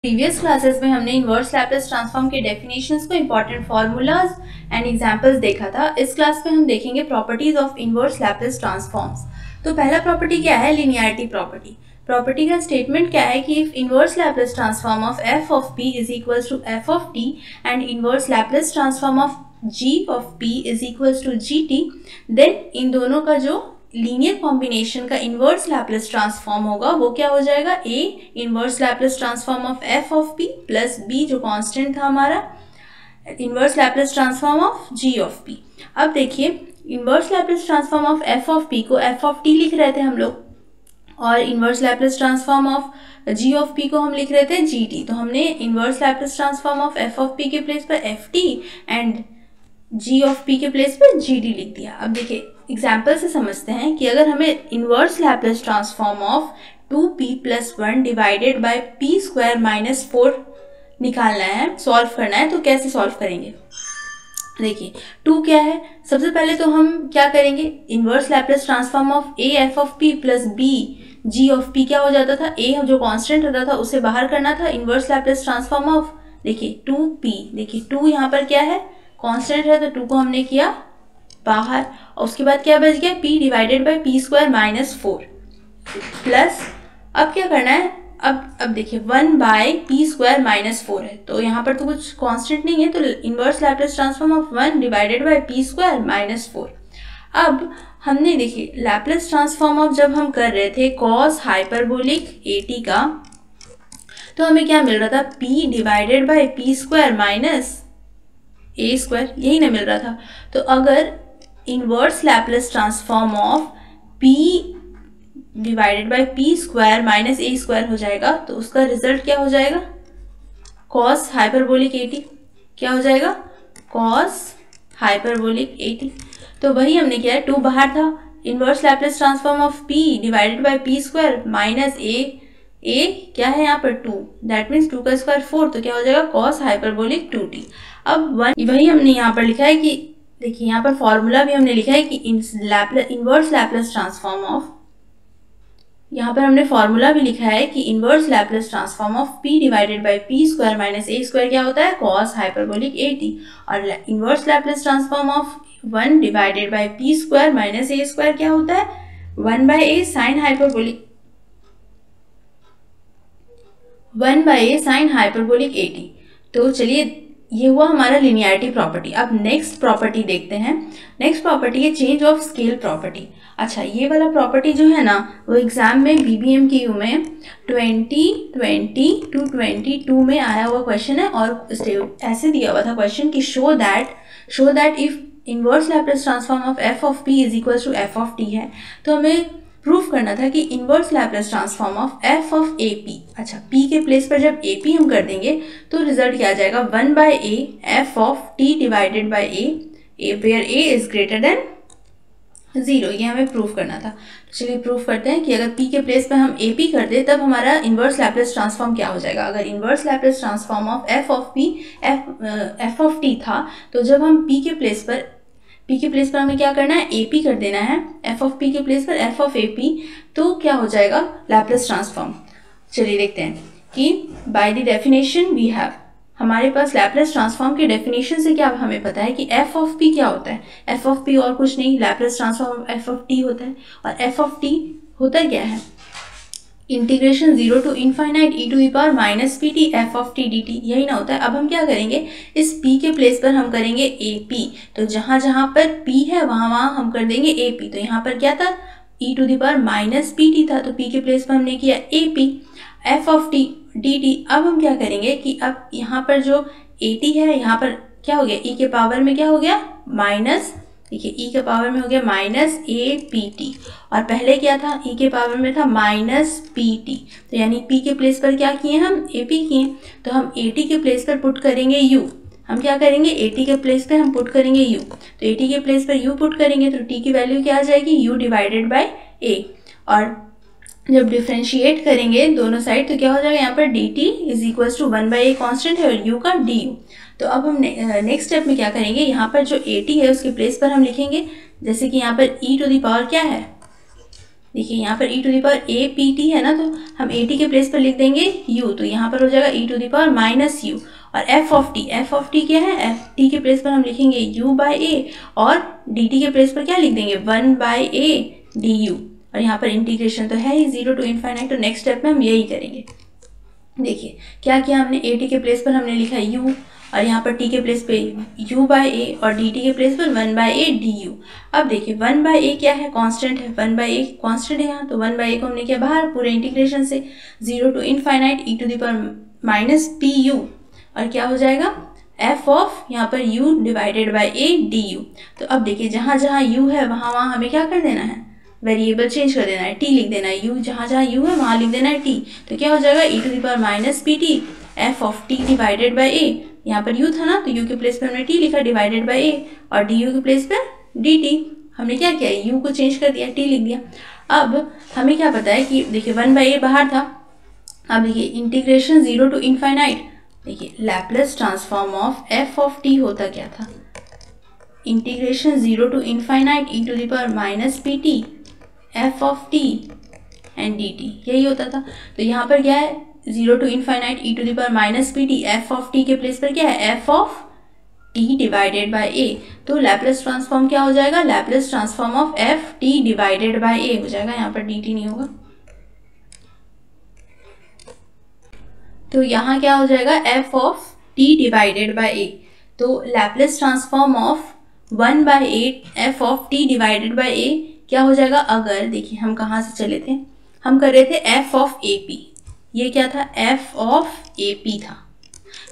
Previous classes में हमने inverse Laplace transform के डेफिनेशंस को, इंपॉर्टेंट फार्मूलाज एंड एग्जांपल्स देखा था। इस क्लास में हम देखेंगे properties of inverse Laplace transforms. तो पहला प्रॉपर्टी क्या है? Linearity property. प्रॉपर्टी का स्टेटमेंट क्या है कि if inverse Laplace transform of F of P is equals to F of T and inverse Laplace transform of ji of P is equals to G T, then इन दोनों का जो linear combination का inverse Laplace transform होगा वो क्या हो जाएगा? A inverse Laplace transform of F of p plus b जो कांस्टेंट था हमारा, inverse Laplace transform of ji of p. अब देखिए inverse Laplace transform of F of p को एफ ऑफ टी लिख रहे थे हम लोग, और inverse Laplace transform of ji of p को हम लिख रहे थे जी टी। तो हमने inverse Laplace transform of F of p के प्लेस पर f t and g of p के प्लेस पर जी टी लिख दिया। अब देखिए एग्जाम्पल से समझते हैं कि अगर हमें inverse Laplace transform of 2p + 1 divided by p² - 4 निकालना है, सॉल्व करना है, तो कैसे सॉल्व करेंगे? देखिए 2 क्या है? सबसे पहले तो हम क्या करेंगे, inverse Laplace transform of a f of p plus b g of p क्या हो जाता था? a जो कांस्टेंट होता था उसे बाहर करना था, इनवर्स लैप्लेस ट्रांसफॉर्म ऑफ देखिए 2p, देखिए 2 यहाँ पर क्या है? कांस्टेंट है, तो 2 को हमने किया बाहर, और उसके बाद क्या बच गया? p divided by p² - 4 plus, अब क्या करना है? अब देखिए 1 बाई p² - 4 है, तो यहाँ पर तो कुछ कांस्टेंट नहीं है, तो inverse Laplace transform of 1 divided by p² - 4। अब हमने देखिए लैप्लेस ट्रांसफॉर्म ऑफ जब हम कर रहे थे कॉस हाइपरबोलिक at का, तो हमें क्या मिल रहा था? p divided by p² - a², यही ना मिल रहा था। तो अगर inverse Laplace transform of p divided by p² - a² हो जाएगा, तो उसका रिजल्ट क्या हो जाएगा? कॉस हाइपरबोलिक at क्या हो जाएगा? Cos hyperbolic at। तो वही हमने किया है, 2 बाहर था, inverse Laplace transform of p divided by p² - a क्या है यहाँ पर? 2, दैट मीन्स 2 का स्क्वायर 4, तो क्या हो जाएगा? Cos hyperbolic 2t। अब वही हमने यहाँ पर लिखा है कि देखिए यहाँ पर फॉर्मूला भी हमने लिखा है कि इनवर्स लैप्लेस ट्रांसफॉर्म ऑफ, यहाँ पर हमने फॉर्मूला भी लिखा है कि inverse Laplace transform of p divided by p² - a² क्या होता है? कॉस हाइपरबोलिक at, और inverse Laplace transform of 1 divided by p² - a² क्या होता है? 1/a sine hyperbolic 1/a sine hyperbolic at। तो चलिए ये हुआ हमारा लिनियरिटी प्रॉपर्टी। अब नेक्स्ट प्रॉपर्टी देखते हैं। नेक्स्ट प्रॉपर्टी है चेंज ऑफ स्केल प्रॉपर्टी। अच्छा, ये वाला प्रॉपर्टी जो है ना, वो एग्जाम में BBMKU में 2020 to 22 में आया हुआ क्वेश्चन है, और ऐसे दिया हुआ था क्वेश्चन कि show that if inverse Laplace transform of f of p is equal to f of t है, तो हमें प्रूफ करना था कि inverse Laplace transform of f of AP। अच्छा, p के प्लेस पर जब AP हम कर देंगे तो रिजल्ट क्या आ जाएगा? 1/a f of t divided by a where a is greater than 0। ये हमें प्रूफ करना था। तो चलिए प्रूफ करते हैं कि अगर p के प्लेस पर हम AP कर दे तब हमारा इनवर्स लैप्लेस ट्रांसफॉर्म क्या हो जाएगा। अगर inverse Laplace transform of f of p f of t था, तो जब हम p के प्लेस पर हमें क्या करना है? AP कर देना है, f ऑफ p के प्लेस पर f ऑफ AP, तो क्या हो जाएगा? Laplace transform. चलिए देखते हैं कि by the definition we have, हमारे पास लैप्लेस ट्रांसफॉर्म के डेफिनेशन से क्या हमें पता है कि f ऑफ p क्या होता है? f ऑफ p और कुछ नहीं, Laplace transform f of t होता है, और f ऑफ t होता क्या है? Integration 0 to ∞ e⁻ pt f of t dt, यही ना होता है। अब हम क्या करेंगे? इस p के प्लेस पर हम करेंगे AP, तो जहाँ पर p है वहाँ हम कर देंगे AP। तो यहाँ पर क्या था? e⁻ pt था, तो p के प्लेस पर हमने किया AP f of t dt। अब हम क्या करेंगे कि अब यहाँ पर जो at है, यहाँ पर क्या हो गया? e के पावर में क्या हो गया? माइनस, देखिए e के पावर में हो गया -apt, और पहले क्या था? e के पावर में था -pt, तो यानी p के प्लेस पर क्या किए? हम AP किए। तो हम at के प्लेस पर पुट करेंगे u। हम क्या करेंगे? at के प्लेस पर हम पुट करेंगे u, तो at के प्लेस पर u पुट करेंगे तो t की वैल्यू क्या आ जाएगी? u डिवाइडेड बाई a, और जब डिफ्रेंशिएट करेंगे दोनों साइड तो क्या हो जाएगा? यहाँ पर dt is equal to 1/a constant है और u का du। तो अब हम नेक्स्ट स्टेप में क्या करेंगे? यहाँ पर जो at है उसके प्लेस पर हम लिखेंगे, जैसे कि यहाँ पर e टू द पावर क्या है? देखिए यहाँ पर e to the power a p t है ना, तो हम ए टी के प्लेस पर लिख देंगे u, तो यहाँ पर हो जाएगा e to the power minus u. और f ऑफ t क्या है, f t के प्लेस पर हम लिखेंगे u बाई ए, और dt के प्लेस पर क्या लिख देंगे 1 बाई ए du। और यहाँ पर इंटीग्रेशन तो है ही 0 टू इनफाइनाइट, तो नेक्स्ट स्टेप में हम यही करेंगे। देखिए क्या किया हमने, ए टी के प्लेस पर हमने लिखा u, और यहाँ पर t के प्लेस पे u बाई ए, और dt के प्लेस पर 1 बाई ए du। अब देखिए 1 बाई ए क्या है, कांस्टेंट है, 1 बाई ए कांस्टेंट है यहाँ, तो 1 बाई ए को हमने किया बाहर पूरे इंटीग्रेशन से, 0 to infinite e to the power minus p u, और क्या हो जाएगा f ऑफ यहाँ पर u divided by a du। तो अब देखिए जहाँ जहाँ u है वहाँ वहाँ हमें क्या कर देना है, वेरिएबल चेंज कर देना है, t लिख देना है, u जहाँ जहाँ u है वहाँ लिख देना है t। तो क्या हो जाएगा e to the power minus P T f of t divided by A, यहाँ पर u था ना तो u के प्लेस पर हमने t लिखा डिवाइडेड बाई ए, और du के प्लेस पर dt, हमने क्या किया u को चेंज कर दिया, t लिख दिया। अब हमें क्या पता है कि देखिए 1 बाई ए बाहर था, अब देखिए इंटीग्रेशन 0 टू इनफाइनाइट, देखिए Laplace transform of f of t होता क्या था, integration 0 to infinite e to the power minus P T f of t and dt, यही होता था। तो यहाँ पर क्या है 0 to infinite e to the power minus P T, f of t के प्लेस पर क्या है f of t divided by a, तो लैपलेस ट्रांसफॉर्म क्या हो जाएगा, Laplace transform of f t divided by a हो जाएगा, यहाँ पर dt नहीं होगा। तो यहाँ क्या हो जाएगा f of t divided by a, तो Laplace transform of 1 by a f of t divided by a क्या हो जाएगा। अगर देखिए हम कहाँ से चले थे, हम कर रहे थे f ऑफ ए पी, ये क्या था f ऑफ ए पी था,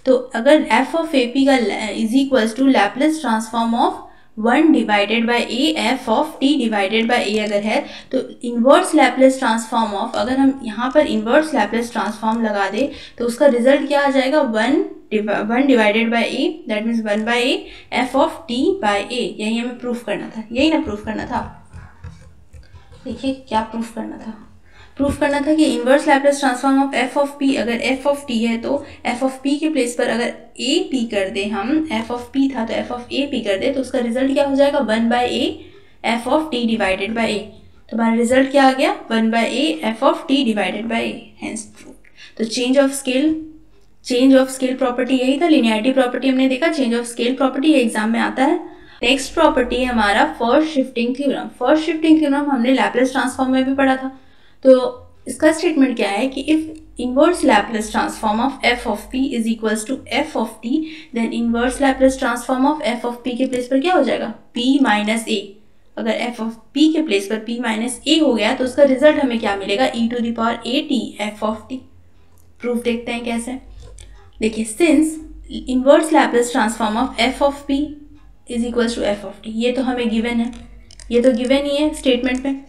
तो अगर f ऑफ ए पी का is equals to Laplace transform of 1 divided by a f of t divided by a अगर है, तो इन्वर्स लैपलेस ट्रांसफॉर्म ऑफ, अगर हम यहाँ पर इन्वर्स लैपलेस ट्रांसफॉर्म लगा दे तो उसका रिजल्ट क्या आ जाएगा 1 divided by A, that means 1 by a f of t by a। यही हमें प्रूफ करना था, यही ना प्रूफ करना था। देखिए क्या प्रूफ करना था, प्रूफ करना था कि inverse Laplace transform of f of p, अगर f ऑफ t है तो f ऑफ p के प्लेस पर अगर a p कर दे, हम f ऑफ p था तो f ऑफ a p कर दे, तो उसका रिजल्ट क्या हो जाएगा 1 by a f of t divided by a। तो हमारा रिजल्ट क्या आ गया 1 by a f of t divided by a, hence proof. तो चेंज ऑफ स्केल प्रॉपर्टी यही था, लिनियरिटी प्रॉपर्टी हमने देखा, चेंज ऑफ स्केल प्रॉपर्टी ये एग्जाम में आता है। नेक्स्ट प्रॉपर्टी है हमारा first shifting theorem. First shifting theorem हमने लैपलेस ट्रांसफॉर्म में भी पढ़ा था। तो इसका स्टेटमेंट क्या है कि if inverse Laplace transform of f of p is equals to f of t, then inverse Laplace transform of f of p के प्लेस पर क्या हो जाएगा p माइनस a। अगर f ऑफ p के प्लेस पर p माइनस a हो गया तो उसका रिजल्ट हमें क्या मिलेगा e to the power a t f of t। Proof देखते हैं कैसे। देखिए since inverse Laplace transform of f of p is equals to f of t, ये तो हमें गिवन है, ये तो गिवन ही है स्टेटमेंट में।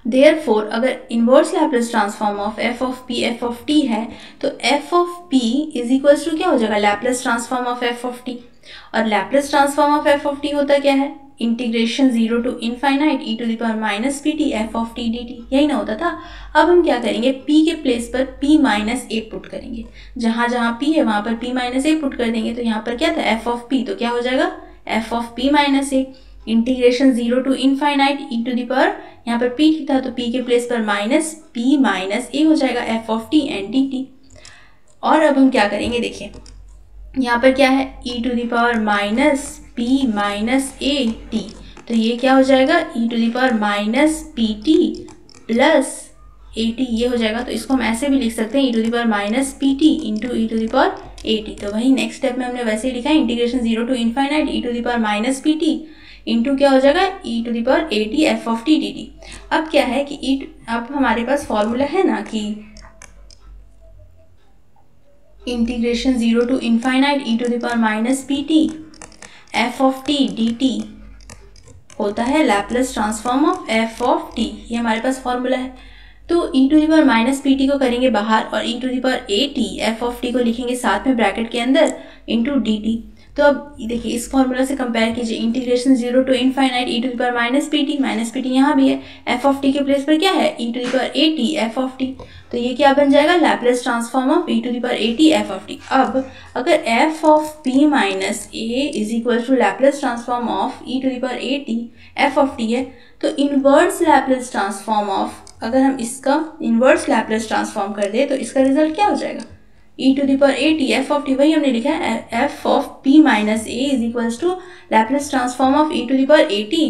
Therefore, अगर इनवर्स Laplace transform of f of p f of t है तो f of p is equals to क्या हो जाएगा Laplace transform of f of t। और Laplace transform of f of t होता क्या है, integration 0 to infinite e to the power minus P T f of t dt, यही ना होता था। अब हम क्या करेंगे, p के प्लेस पर p माइनस a पुट करेंगे, जहाँ जहाँ p है वहाँ पर p माइनस a पुट कर देंगे, तो यहाँ पर क्या था f ऑफ p, तो क्या हो जाएगा f of p minus a, integration 0 to infinite e to the power, यहाँ पर p था तो p के प्लेस पर माइनस p माइनस a हो जाएगा f of t and dt। और अब हम क्या करेंगे, देखिए यहाँ पर क्या है e to the power minus p minus a t, तो ये क्या हो जाएगा e to the power minus p t plus a t, ये हो जाएगा। तो इसको हम ऐसे भी लिख सकते हैं e to the power minus p t into e to the power a t। तो वही नेक्स्ट स्टेप में हमने वैसे ही लिखा है, integration 0 to infinite e to the power minus p t into क्या हो जाएगा e to the power a t f of t dt। अब क्या है कि अब हमारे पास फॉर्मूला है ना कि integration 0 to infinite e to the power minus P T f of t dt होता है Laplace transform of f of t, ये हमारे पास फॉर्मूला है। तो e to the power minus P t को करेंगे बाहर और e to the power a t f of t को लिखेंगे साथ में ब्रैकेट के अंदर इंटू dt। तो अब देखिए इस फॉर्मूला से कंपेयर कीजिए, integration 0 to infinite E to the power minus P T यहाँ भी है, एफ ऑफ टी के प्लेस पर क्या है E to the power A T F of T, तो ये क्या बन जाएगा Laplace transform of E to the power A T F of T. अब अगर F of P minus A is equal to Laplace transform of E to the power A T F of T है, तो inverse Laplace transform of, अगर हम इसका inverse Laplace transform कर दे तो इसका रिजल्ट क्या हो जाएगा e to the power A T F of t, वही हमने लिखा है F of P minus A is equals to Laplace transform of e to the power A T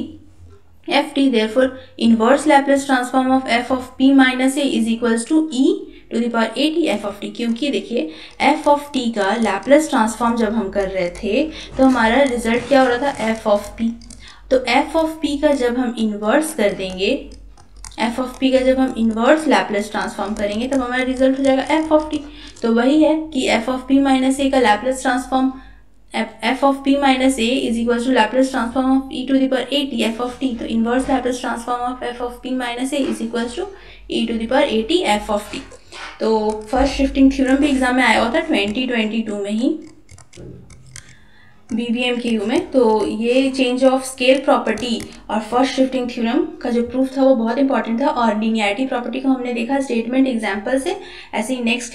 f t, therefore inverse Laplace transform of F of P minus A is equals to e to the power A T F of t, क्योंकि देखिए f of t का Laplace transform जब हम कर रहे थे तो हमारा रिजल्ट क्या हो रहा था एफ ऑफ पी, तो एफ ऑफ पी का जब हम इन्वर्स कर देंगे, एफ ऑफ पी का जब हम इन्वर्स लैप्लेस ट्रांसफॉर्म करेंगे तब हमारा रिजल्ट हो जाएगा एफ ऑफ टी। तो वही है कि F of P minus A का Laplace transform F of P minus A is equal to Laplace transform of E to the power A T F of T, तो inverse Laplace transform of F of P minus A is equal to E to the power A T F of T. तो first shifting theorem भी exam में आया हुआ था 2022 में ही BBMKU में, तो ये चेंज ऑफ स्केल प्रॉपर्टी और फर्स्ट शिफ्टिंग थ्योरम का जो प्रूफ था वो बहुत इंपॉर्टेंट था, और लीनियरिटी प्रॉपर्टी को हमने देखा स्टेटमेंट एग्जाम्पल से। ऐसे ही नेक्स्ट